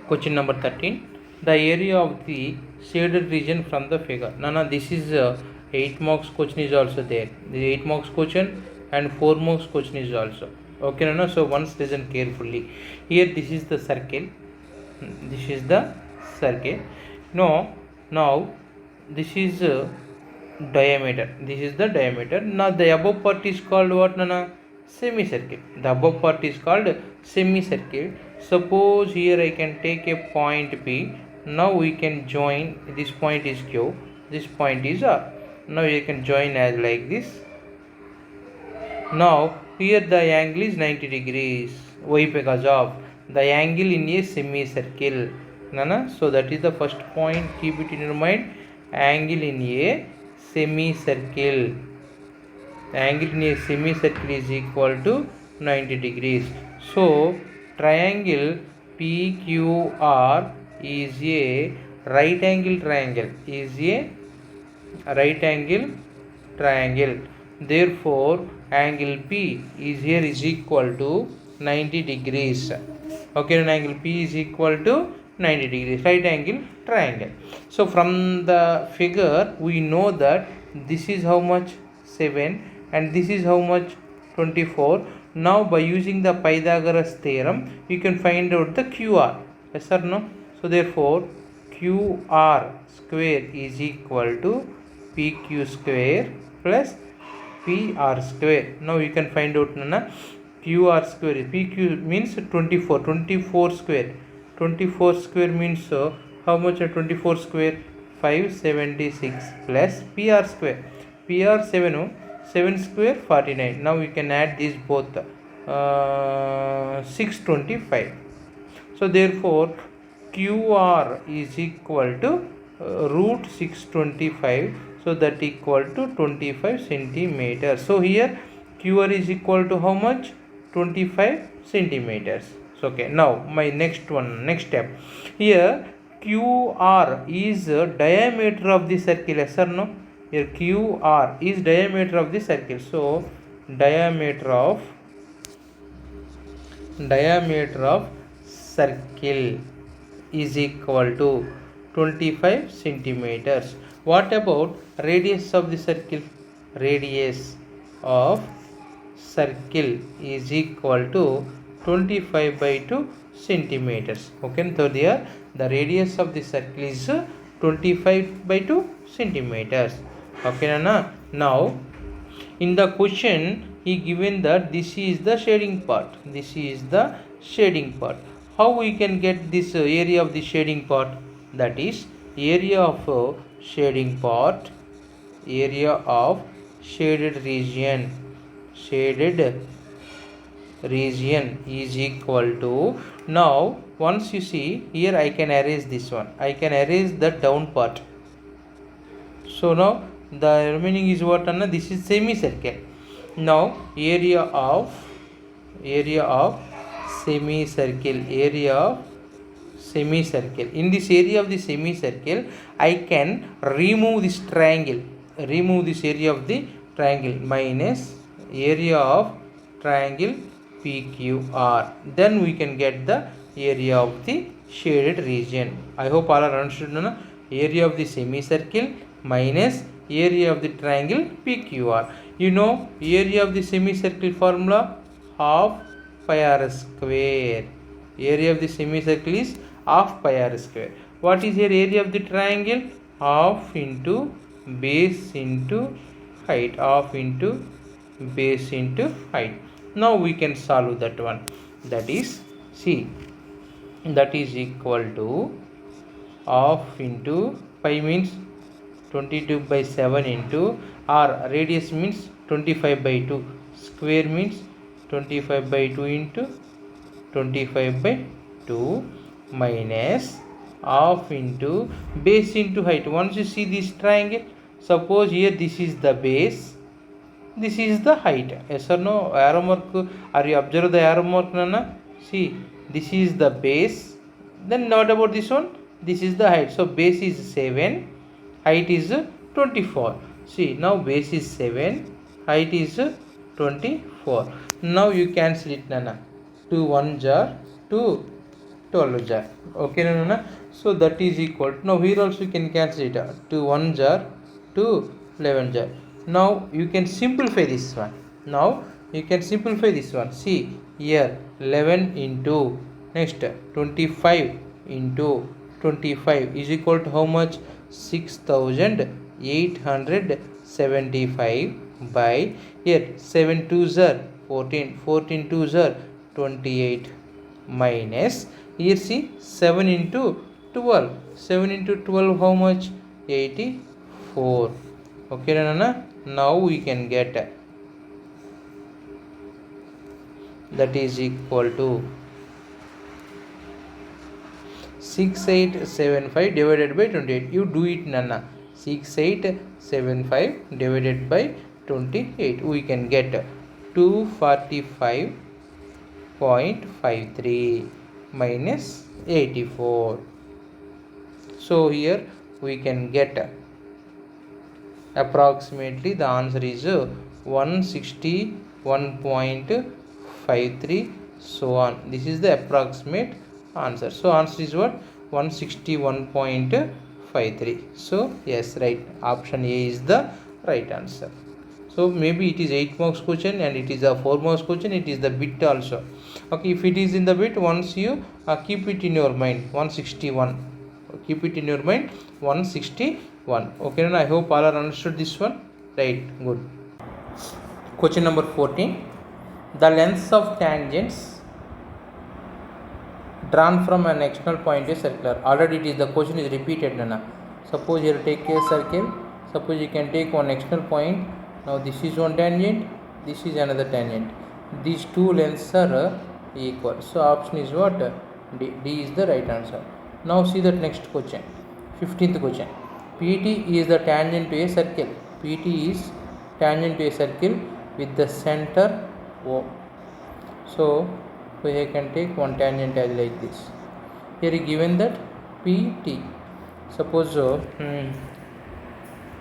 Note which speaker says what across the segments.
Speaker 1: Question number 13. The area of the shaded region from the figure. Nana, this is 8 marks question is also there. The 8 marks question and 4 marks question is also. Okay, Nana. So once listen carefully. Here this is the circle. This is the circle. Now this is diameter. This is the diameter. Now the above part is called what, Nana? Semicircle. The above part is called semicircle. Suppose here I can take a point P. Now we can join. This point is Q. This point is R. Now you can join as like this. Now here the angle is 90 degrees. Why? Because of the angle in a semicircle. Nana. So that is the first point. Keep it in your mind. Angle in a semicircle. The angle in a semicircle is equal to 90 degrees. So triangle PQR is a right angle triangle. Therefore angle P is equal to 90 degrees. Okay, and angle P is equal to 90 degrees, right angle triangle. So from the figure we know that this is how much 7 and this is how much 24. Now by using the Pythagoras theorem you can find out the QR. Yes or no? So therefore QR square is equal to PQ square plus PR square. Now you can find out, Nana, QR square. PQ means 24. 24 square. 24 square means how much? 24 square 576 plus PR square. PR 7 square 49. Now we can add these both 625. So therefore QR is equal to root 625. So that equal to 25 centimeters. So here QR is equal to how much? 25 centimeters. So okay, now my next step. Here QR is diameter of the circle. Yes or no? Here QR is diameter of the circle. So diameter of circle is equal to 25 centimeters. What about radius of the circle? Radius of circle is equal to 25 by 2 centimeters. Okay, so there the radius of the circle is 25 by 2 centimeters. Okay, Nana. Now in the question he given that this is the shading part. How we can get this area of the shading part? That is area of shading part, area of shaded region is equal to, now once you see here I can erase this one, I can erase the down part. So now the remaining is what, Anna? This is semicircle. Now area of semicircle. In this area of the semicircle I can remove this triangle, this area of the triangle minus area of triangle PQR. Then we can get the area of the shaded region. I hope all are understood, no? Area of the semicircle minus area of the triangle PQR. You know area of the semicircle formula, half pi r square. Area of the semicircle is half pi r square. What is your area of the triangle? Half into base into height. Now we can solve that one. That is, see, that is equal to half into pi means 22 by 7 into r, radius means 25 by 2, square means 25 by 2 into 25 by 2 minus half into base into height. Once you see this triangle, suppose here this is the base, this is the height. Yes or no? Arrow mark. Are you observe the arrow mark, Nana? See, this is the base. Then what about this one? This is the height. So base is 7, height is 24. See, now base is 7, height is 24. Now you cancel it, Nana. 2 1 jar 2, 12 jar. Okay, no. So that is equal to, now here also you can cancel it out, 2 1 jar, 2 11 jar. Now you can simplify this one. Now you can simplify this one. See here, 11 into next 25 into 25 is equal to how much? 6875 by here 7 2s are 14, 14 2s are 28 minus here see 7 into 12, 7 into 12 how much? 84. Okay, Nana. Now we can get that is equal to 6875 divided by 28. You do it, Nana. 6875 divided by 28. We can get 245.53 minus 84. So here we can get approximately the answer is 161.53, so on. This is the approximate answer. So answer is what? 161.53. So yes, right, option A is the right answer. So maybe it is 8 marks question and it is a 4 marks question, it is the bit also. Okay, if it is in the bit, once you keep it in your mind, 161, keep it in your mind, 161. Okay, and I hope all are understood this one, right? Good. Question number 14. The lengths of tangents drawn from an external point is circular. Already it is, the question is repeated, Nana. Suppose you take a circle, suppose you can take one external point. Now this is one tangent, this is another tangent, these two lengths are equal. So option is what? D is the right answer. Now see that next question, 15th question. PT is the tangent to a circle. PT is tangent to a circle with the center O. So I can take one tangent as like this. Here given that PT, suppose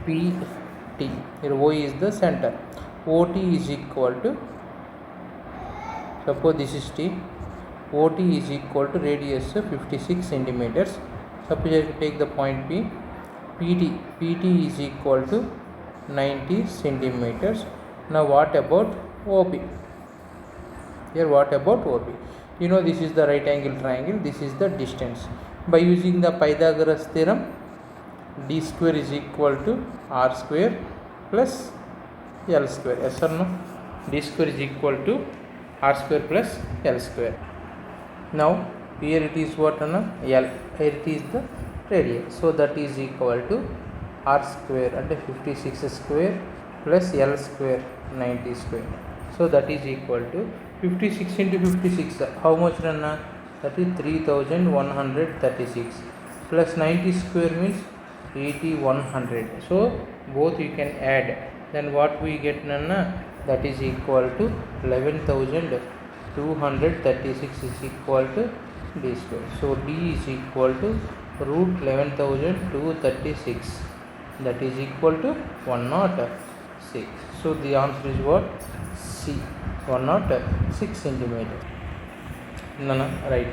Speaker 1: PT, here O is the center, OT is equal to, suppose this is T, OT is equal to radius 56 centimeters. Suppose I take the point P, PT is equal to 90 centimeters. Now what about OP? Here what about OP? You know this is the right angle triangle, this is the distance. By using the Pythagoras theorem, d square is equal to r square plus l square. Yes or no? D square is equal to r square plus l square. Now here it is what, L, here it is the radius, so that is equal to r square and 56 square plus l square 90 square. So that is equal to 56 into 56, how much, Nana? That is 3136 plus 90 square means 8100. So both you can add, then what we get, Nana? That is equal to 11,236 is equal to d square. So d is equal to root 11,236, that is equal to 106. So the answer is what? C, 106 centimeter. Nana, right.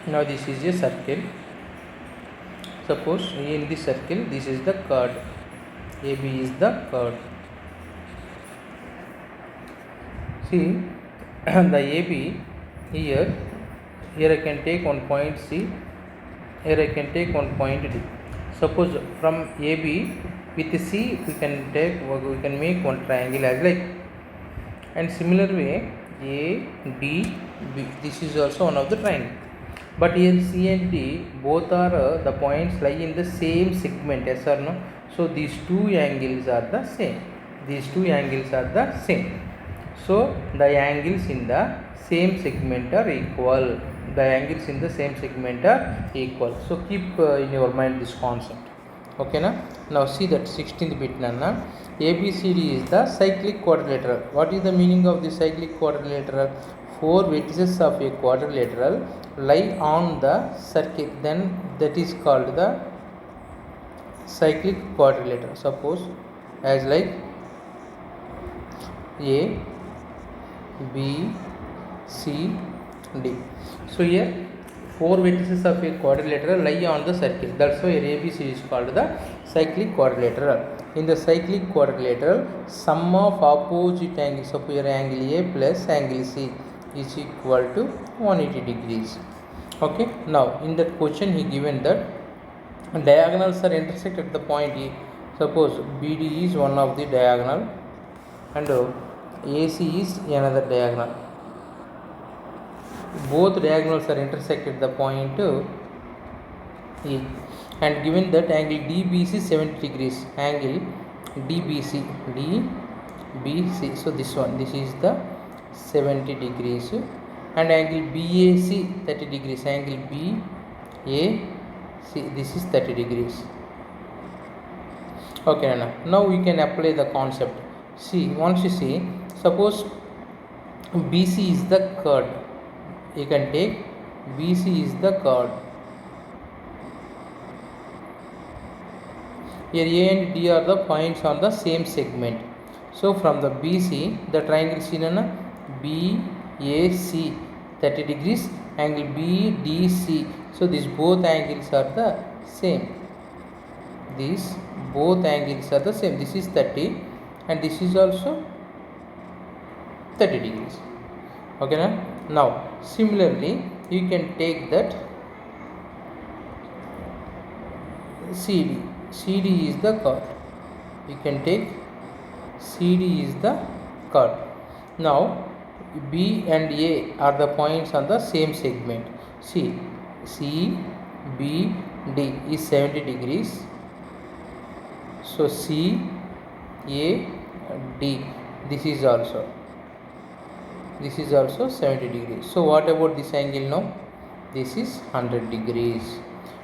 Speaker 1: Now this is a circle. Suppose in this circle, this is the chord, AB is the chord. See the AB here I can take one point C, here I can take one point D. Suppose from AB with C we can make one triangle as like, and similar way A, D, B, this is also one of the triangle. But here C and D both are the points lie in the same segment, yes or no? So these two angles are the same. These two angles are the same. So the angles in the same segment are equal. The angles in the same segment are equal. So keep in your mind this concept. Okay, na? Now see that 16th bit, Nana. ABCD is the cyclic quadrilateral. What is the meaning of the cyclic quadrilateral? 4 vertices of a quadrilateral lie on the circle, then that is called the cyclic quadrilateral. Suppose as like A, B, C, D. So here four vertices of a quadrilateral lie on the circle. That's why ABC is called the cyclic quadrilateral. In the cyclic quadrilateral, sum of opposite angles of your angle A plus angle C is equal to 180 degrees. Okay, now in that question he given that diagonals are intersect at the point E. Suppose BD is one of the diagonal and AC is another diagonal. Both diagonals are intersect at the point E, and given that angle DBC 70 degrees, angle DBC, so this is the 70 degrees, and angle BAC 30 degrees, angle BAC this is 30 degrees. Okay, now we can apply the concept. See, once you see, suppose BC is the chord, you can take BC is the chord. Here A and D are the points on the same segment. So from the BC, the triangle seen in BAC 30 degrees, angle BDC. So these both angles are the same. These both angles are the same. This is 30 and this is also 30 degrees. Okay, now similarly you can take that CD is the chord. You can take CD is the chord. Now B and A are the points on the same segment. See, CBD is 70 degrees. So CAD this is also 70 degrees. So what about this angle now? This is 100 degrees.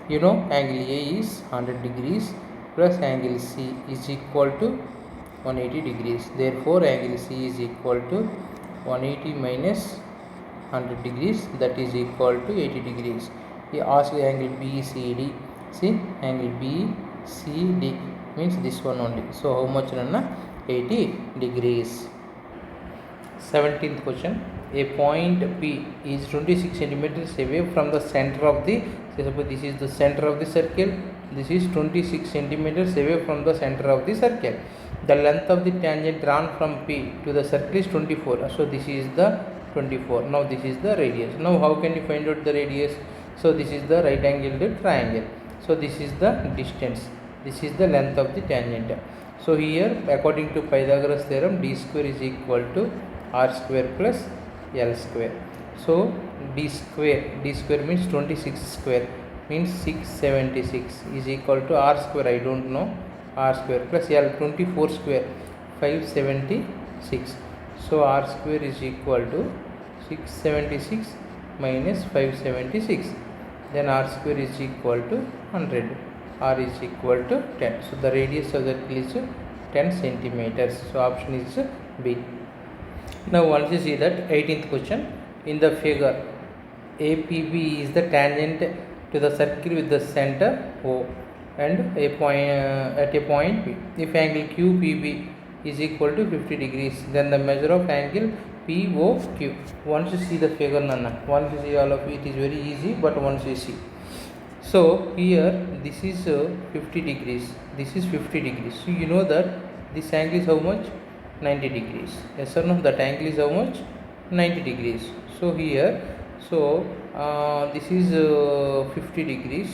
Speaker 1: You know, angle A is 100 degrees plus angle C is equal to 180 degrees. Therefore angle C is equal to 180 minus 100 degrees, that is equal to 80 degrees. He asked angle BCD. See, angle BCD means this one only. So how much? 80 degrees. 17th question. A point P is 26 centimeters away from the center of the, suppose this is the center of the circle, this is 26 centimeters away from the center of the circle. The length of the tangent drawn from P to the circle is 24. So this is the 24. Now this is the radius. Now how can you find out the radius? So this is the right angled triangle. So this is the distance. This is the length of the tangent. So here according to Pythagoras theorem, d square is equal to r square plus L square. So d square means 26 square means 676 is equal to r square, I don't know, r square plus L 24 square 576. So r square is equal to 676 minus 576. Then r square is equal to 100. R is equal to 10. So the radius of the circle is 10 centimeters. So option is B. Now once you see that 18th question, in the figure APB is the tangent to the circle with the center O and a point at a point P. If angle QPB is equal to 50 degrees, then the measure of angle POQ. Once you see the figure, once you see all of it is very easy, but once you see. So here this is 50 degrees, this is 50 degrees. So you know that this angle is how much? 90 degrees. Yes or no? That angle is how much? 90 degrees. So here, so this is 50 degrees.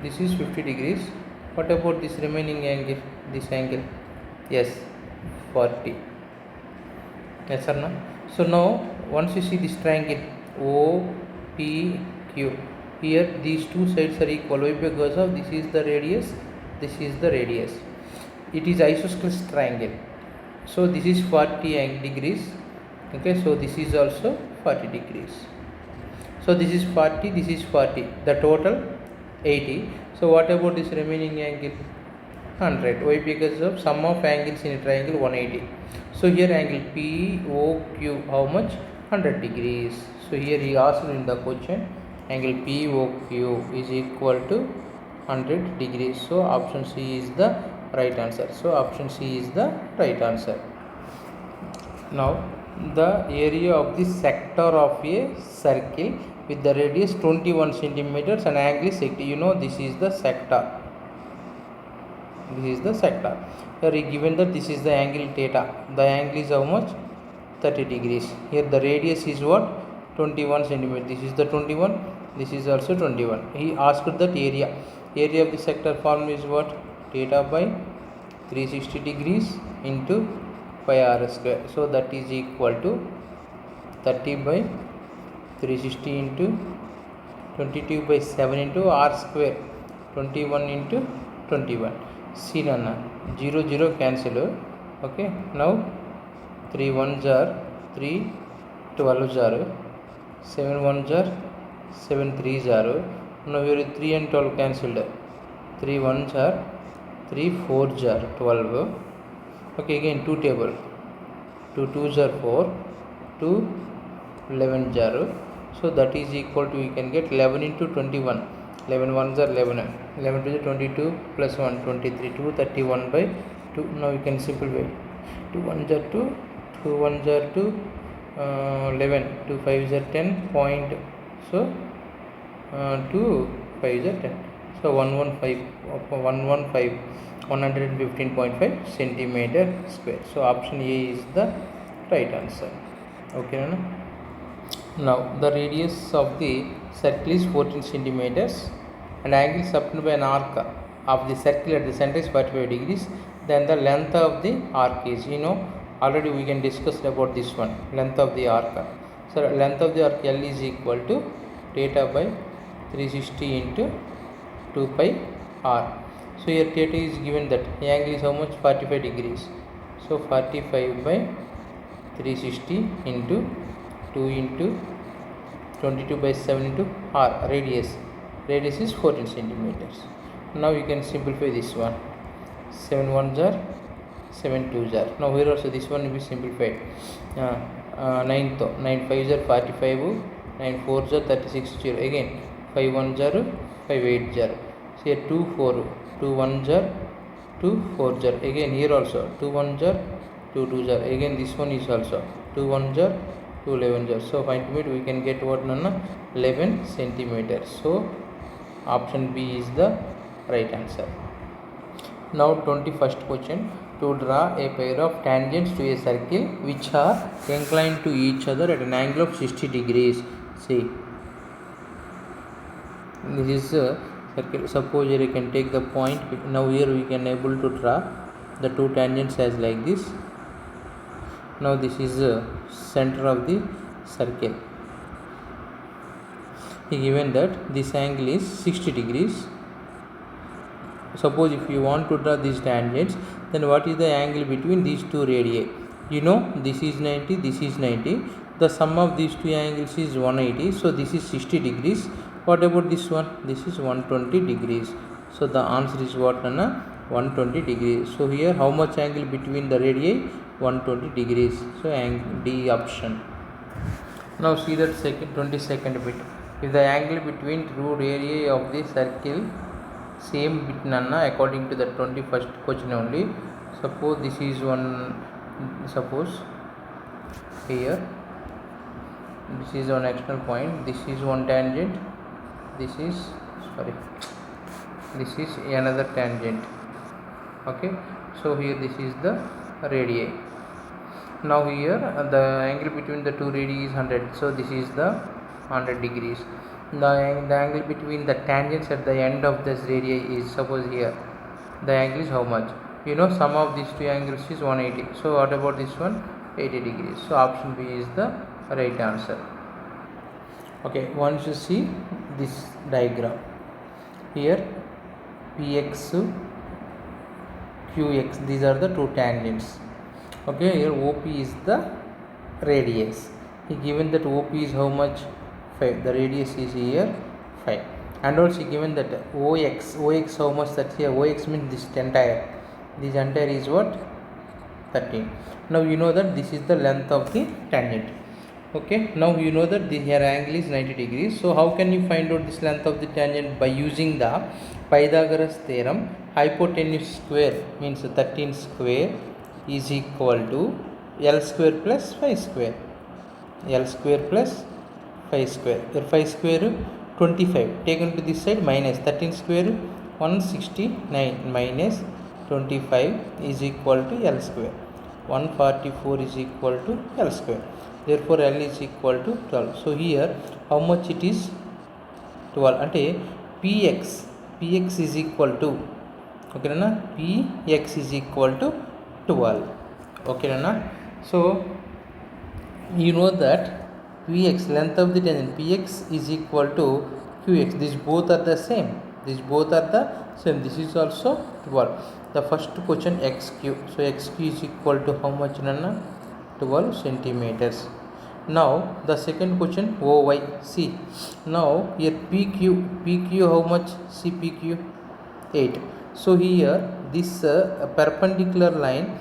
Speaker 1: This is 50 degrees. What about this remaining angle? This angle? Yes, 40. Yes or no? So now once you see this triangle OPQ, here these two sides are equal. Why? Because of this is the radius, this is the radius. It is isosceles triangle. So this is 40 degrees. Okay, so this is also 40 degrees. So this is 40, this is 40. The total 80. So what about this remaining angle? 100. Why? Because of sum of angles in a triangle 180. So here angle POQ how much? 100 degrees. So here he asked in the question angle POQ is equal to 100 degrees. So option C is the right answer. So option C is the right answer. Now the area of the sector of a circle with the radius 21 centimeters and angle is 60. You know, this is the sector. This is the sector. Here given that this is the angle theta. The angle is how much? 30 degrees. Here the radius is what? 21 centimeters. This is the 21. This is also 21. He asked that area. Area of the sector form is what? Theta by 360 degrees into pi r square. So that is equal to 30 by 360 into 22 by 7 into r square. 21 into 21. See nana 0 0 cancel. Okay, now 3 1s are 3 12s are 7 1s are 7 3s are. Now here 3 and 12 cancelled. 3 1s are 3 4s are 12. Okay, again 2 table. 2 2s are 4, 2 11s are. So that is equal to, we can get 11 into 21. 11 1s are 11. 11 to the 22 plus 1 23. 231 by 2. Now you can simplify. 2 1s are 2. 2 1s are 2. 11. 2 5s are 10. Point. So 2 5s are 10. So 115.5 centimeter square. So option A is the right answer. Okay, no? Now the radius of the circle is 14 centimeters and angle subtended by an arc of the circle at the center is 45 degrees. Then the length of the arc is, you know, already we can discuss about this one, length of the arc. So length of the arc L is equal to theta by 360 into 2 pi r. So here theta is given that angle is how much? 45 degrees. So 45 by 360 into 2 into 22 by 7 into r, radius is 14 centimeters. Now you can simplify this one. 7 1s are 7 2s are. Now here also this one will be simplified. 9 5s are 45, 9 4s are 36 0. Again 5 1s are 5 8s are. So here 2 4, 2 1s are 2 4s are. Again here also 2 1s are 2 2s are. Again this one is also 2 1s are 2 11s are. So ultimately we can get what, nana? 11 centimeters. So option B is the right answer. Now 21st question. To draw a pair of tangents to a circle which are inclined to each other at an angle of 60 degrees. See, this is a circle. Suppose here you can take the point. Now here we can able to draw the two tangents as like this. Now this is the center of the circle. Given that this angle is 60 degrees. Suppose if you want to draw these tangents, then what is the angle between these two radii? You know, this is 90, this is 90. The sum of these two angles is 180. So this is 60 degrees. What about this one? This is 120 degrees. So the answer is what, Nana? 120 degrees. So here how much angle between the radii? 120 degrees. So D option. Now see that 22nd bit. If the angle between two radii of the circle same bit, nana, according to the 21st question only. Suppose this is one, suppose here this is one external point, this is one tangent, this is another tangent. Okay, so here this is the radii. Now here the angle between the two radii is 100. So this is the 100 degrees. The angle between the tangents at the end of this radii is, suppose here the angle is how much? You know, sum of these two angles is 180. So what about this one? 80 degrees. So option B is the right answer. Okay, once you see this diagram here, px, qx, these are the two tangents. Okay, here OP is the radius. Given that OP is how much? 5. The radius is here 5. And also given that OX how much? That here OX means this entire is what? 13. Now you know that this is the length of the tangent. Okay, now you know that the here angle is 90 degrees. So how can you find out this length of the tangent? By using the Pythagoras theorem. Hypotenuse square means 13 square is equal to L square plus 5 square. L square plus 5 square. Here 5 square 25. Taken to this side minus 13 square 169 minus 25 is equal to L square. 144 is equal to L square. Therefore L is equal to 12. So here how much it is? 12. Ante px is equal to, okay na, px is equal to 12. Okay na. So you know that px, length of the tangent, px is equal to qx. These both are the same. This is also 12. The first question xq. So xq is equal to how much nana? 12 centimeters. Now the second question oy. See, now here pq how much? See pq 8. So here this perpendicular line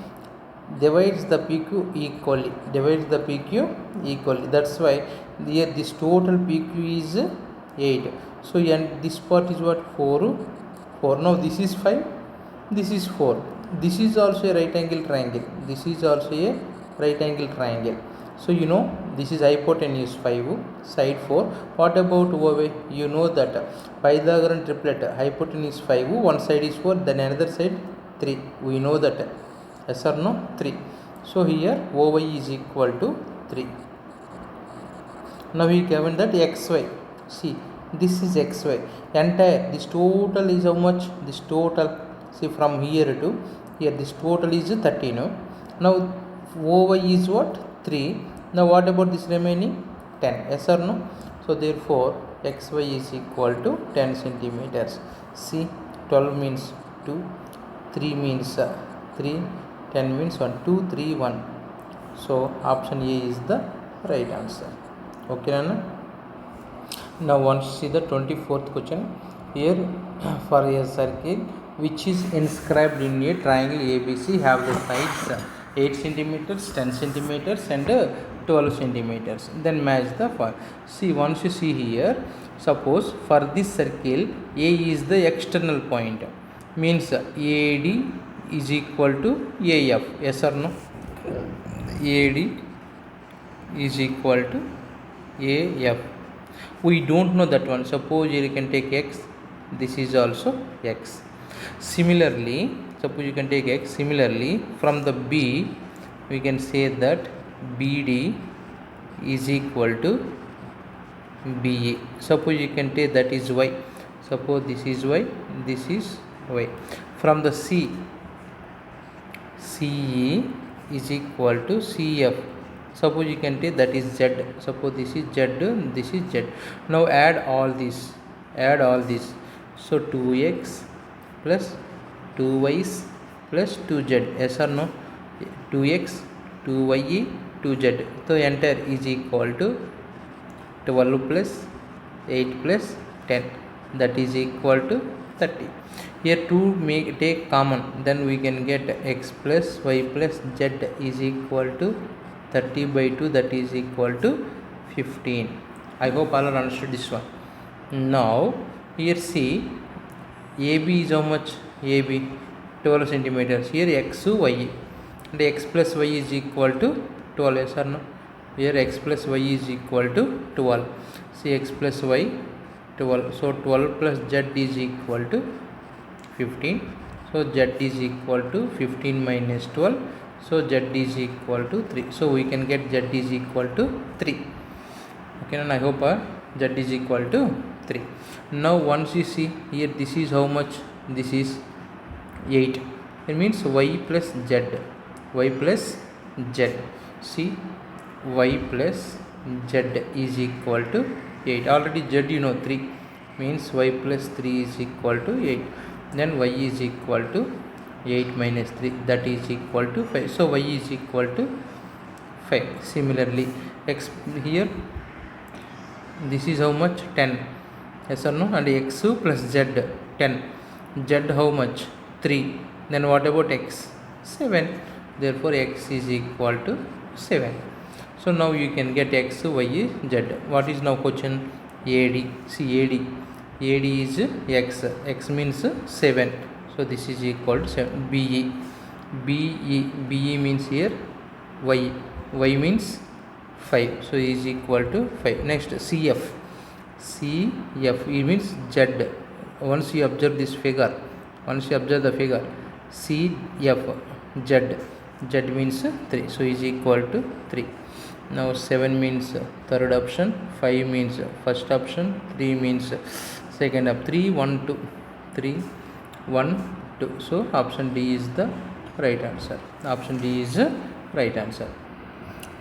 Speaker 1: divides the PQ equally. That's why here this total PQ is 8. So and this part is what? 4. Now this is 5, this is 4. This is also a right angle triangle. So you know this is hypotenuse 5, side 4. What about OY? You know that Pythagorean triplet, hypotenuse 5, one side is 4, then another side 3. We know that. Yes or no? 3. So here OY is equal to 3. Now we given that xy. See, this is xy. Entire, this total is how much? This total, see, from here to here, this total is 13. Now OY is what? 3. Now what about this remaining? 10. Yes or no? So therefore xy is equal to 10 centimeters. See, 12 means 2, 3 means 3, 10 means 1, 2, 3, 1. So option A is the right answer. Okay, Nana? Now once see the 24th question. Here for a circle which is inscribed in a triangle ABC have the sides 8 centimeters, 10 centimeters and 12 centimeters. Then match the far. See, once you see here, suppose for this circle A is the external point, means AD is equal to AF. Yes or no? AD is equal to AF. We don't know that one. Suppose you can take x, this is also x. Similarly, suppose you can take x. Similarly, from the B, we can say that BD is equal to BE. Suppose you can take that is y. Suppose this is y, this is y. From the C, CE is equal to CF. Suppose you can take that is Z. Suppose this is Z, this is Z. Now add all this. So 2x plus 2y plus 2z. Yes or no? 2x, 2y, 2z. So entire is equal to 12 plus 8 plus 10. That is equal to 30. Here 2 take common, then we can get x plus y plus z is equal to 30 by 2, that is equal to 15. I hope all are understood this one. Now here see, AB is how much? AB 12 centimeters. Here x, y, and x plus y is equal to 12. Yes or no? Here x plus y is equal to 12. See, x plus y 12. So 12 plus z is equal to 15. So z is equal to 15 minus 12. So z is equal to 3. So we can get z is equal to 3. Okay, and I hope z is equal to 3. Now once you see here, this is how much? This is 8. It means y plus z. Y plus z. See, y plus z is equal to 8. Already z you know 3. Means y plus 3 is equal to 8. Then y is equal to 8 minus 3, that is equal to 5. So y is equal to 5. Similarly, x here, this is how much? 10. Yes or no? And x plus z 10. Z how much? 3. Then what about x? 7. Therefore x is equal to 7. So now you can get x, y, z. What is now question? AD. See, AD is x. X means 7. So this is equal to 7. BE means here y means 5, so is equal to 5. Next cf it means z. Once you observe the figure cf z means 3, so is equal to 3. Now 7 means third option, 5 means first option, 3 means second up. 3 1 2 3 1 2, so option D is the right answer. Option D is right answer.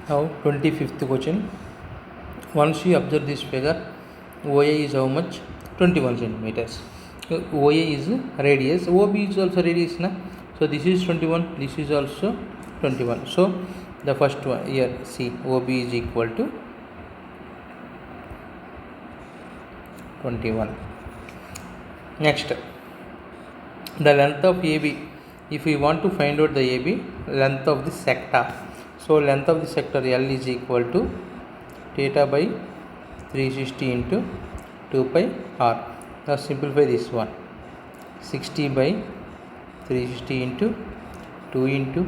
Speaker 1: Now 25th question. Once you observe this figure, OA is how much? 21 centimeters. OA is radius, OB is also radius na? So this is 21, this is also 21. So the first one here, see, OB is equal to 21. Next, the length of AB. If we want to find out the AB, length of the sector, so length of the sector L is equal to theta by 360 into 2 pi r. Now simplify this one. 60 by 360 into 2 into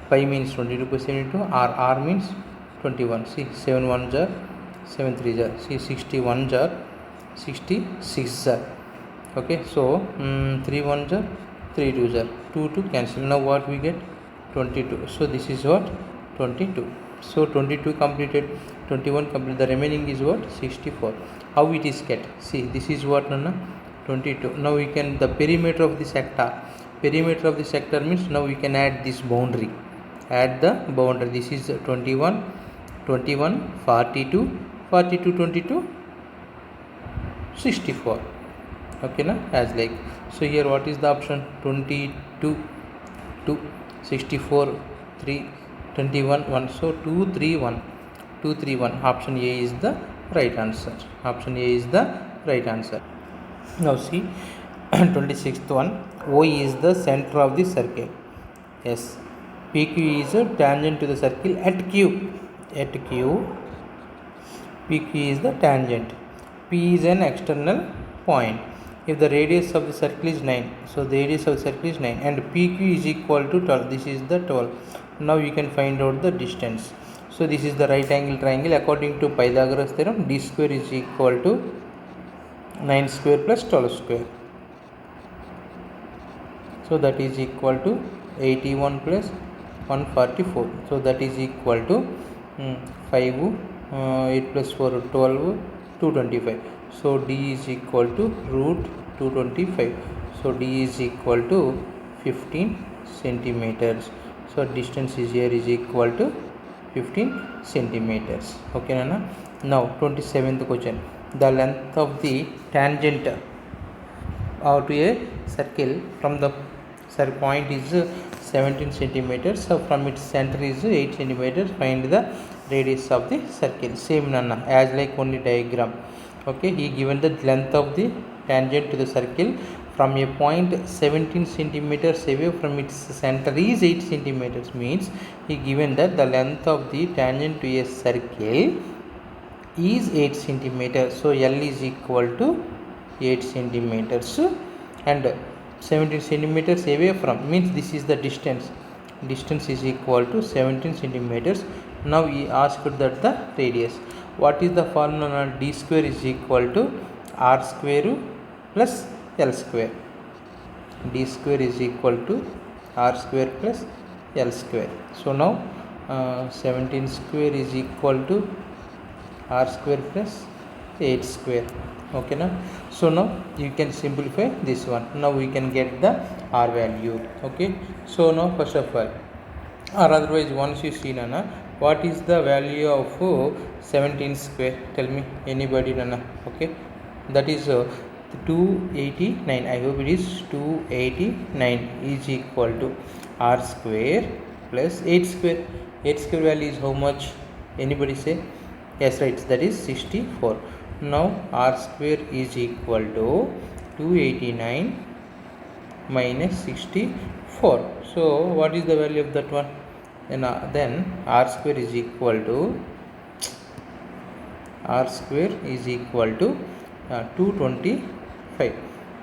Speaker 1: pi means 22% into r means 21. See, 7 1s are 7 3s are, see, 61s are 66s are. Okay, so 3 1s are 3 2s are, 2 2 cancel. Now what we get? 22. So this is what? 22. So 22 completed, 21 completed, the remaining is what? 64. How it is get? See, this is what, Nana? 22. Now we can, the perimeter of the sector means now we can add this boundary, this is 21 21 42 42 22 64. Okay na, as like. So here what is the option? 22 2 64 3 21 1, so 231. Option A is the right answer. Option A is the right answer. Now see 26th one. O is the center of the circle. Yes. PQ is a tangent to the circle at Q. PQ is the tangent. P is an external point. If the radius of the circle is 9, so the radius of the circle is 9 and PQ is equal to 12. This is the 12. Now you can find out the distance. So this is the right angle triangle. According to Pythagoras theorem, d square is equal to 9 square plus 12 square. So that is equal to 81 plus 144. So that is equal to 5 8 plus 4 12 225. So d is equal to root 225. So d is equal to 15 centimeters. So distance is here is equal to 15 centimeters. Okay, Nana. Now 27th question. The length of the tangent to a circle from the point is 17 centimeters. So from its center is 8 centimeters. Find the radius of the circle. Same, Nana, as like only diagram. Okay, he given the length of the tangent to the circle from a point 17 centimeters away from its center is 8 centimeters, means he given that the length of the tangent to a circle is 8 centimeters. So L is equal to 8 centimeters and 17 centimeters away from means this is the distance is equal to 17 centimeters. Now he asked that the radius. What is the formula? D square is equal to r square plus L square. D square is equal to r square plus L square. So now 17 square is equal to r square plus 8 square. Okay na. So now you can simplify this one. Now we can get the r value. Okay, so now first of all, or otherwise once you see, Nana, what is the value of 17 square? Tell me, anybody, Nana? Okay, that is 289. I hope it is 289 is equal to r square plus 8 square. 8 square value is how much? Anybody say? Yes, right, that is 64. Now r square is equal to 289 minus 64. So what is the value of that one? Then r square is equal to 225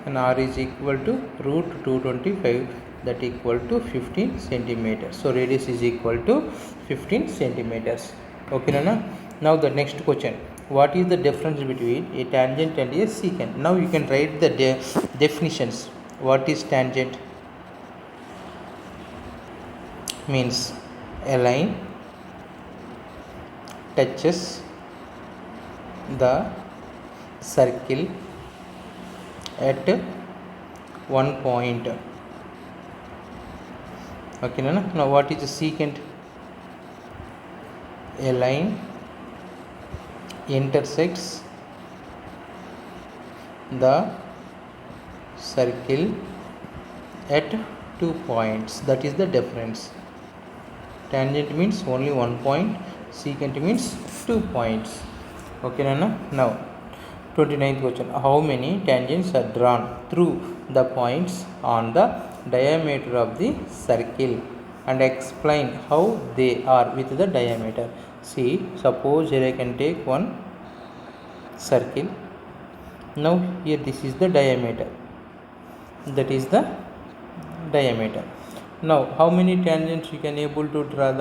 Speaker 1: and r is equal to root 225. that equal to 15 centimeters. So radius is equal to 15 centimeters. Okay, Nana? Now the next question. What is the difference between a tangent and a secant? Now you can write the definitions. What is tangent? Means a line touches the circle at one point. Okay, Nana? Now what is the secant? A line intersects the circle at 2 points. That is the difference. Tangent means only 1 point, secant means 2 points. Okay, Nana? Now 29th question. How many tangents are drawn through the points on the diameter of the circle, and explain how they are with the diameter? See, suppose here I can take one circle. Now here this is the diameter. That is the diameter. Now how many tangents you can able to draw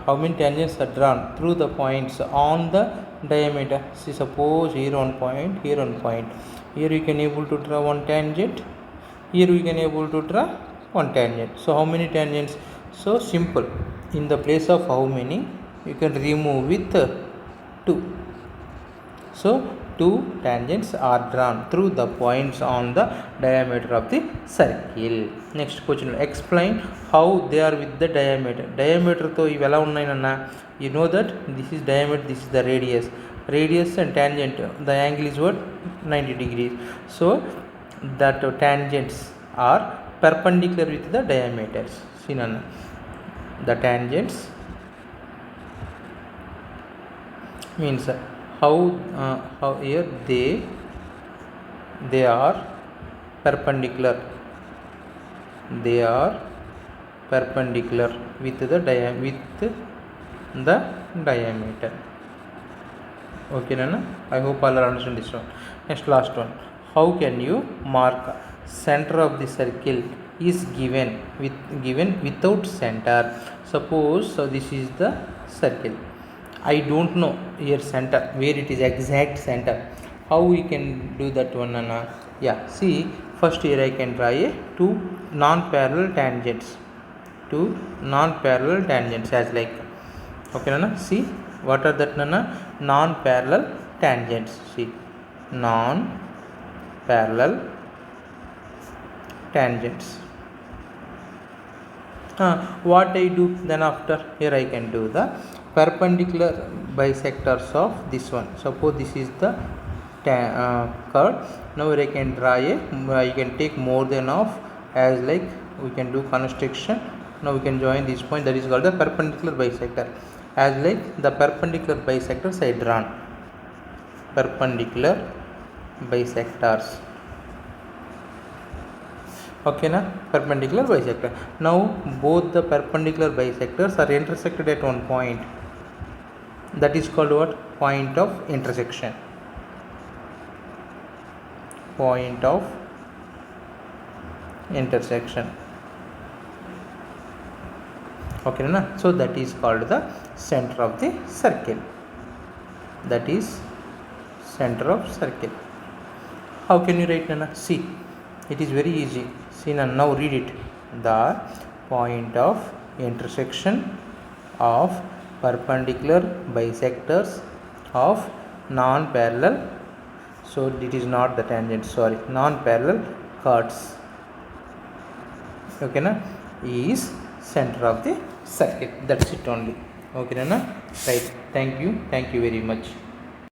Speaker 1: how many tangents are drawn through the points on the diameter? See, suppose here one point, here one point. Here you can able to draw one tangent. Here we can able to draw one tangent. So how many tangents? So simple. In the place of how many, you can remove with 2. So 2 tangents are drawn through the points on the diameter of the circle. Next question. Explain how they are with the diameter. Diameter to ivela unnai nanna. You know that this is diameter, this is the radius. Radius and tangent, the angle is what? 90 degrees. So that tangents are perpendicular with the diameters. See, nanna. The tangents means how here they are perpendicular. They are perpendicular with the diameter. Okay, Nana? I hope all are understand this one. Next, last one. How can you mark center of the circle is given without center? Suppose this is the circle. I don't know here center, where it is exact center. How we can do that one, Nana? Yeah, see, first here I can draw two non-parallel tangents. Two non-parallel tangents as like. Okay, Nana? See, what are that, Nana? Non-parallel tangents. See, non-parallel tangents. What I do then after? Here I can do the perpendicular bisectors of this one. Suppose this is the curve. Now I can draw I can take more than of as like we can do construction. Now we can join this point, that is called the perpendicular bisector. As like the perpendicular bisectors I drawn. Perpendicular bisectors. Okay, na? Perpendicular bisector. Now both the perpendicular bisectors are intersected at one point. That is called what? Point of intersection. Point of intersection. Okay, na? So that is called the center of the circle. That is center of circle. How can you write, Nana? See, it is very easy. See, now read it. The point of intersection of perpendicular bisectors of non-parallel. So it is not the tangent, sorry, non-parallel chords. Okay, na? Is center of the circle. That's it only. Okay, na? Right. Thank you very much.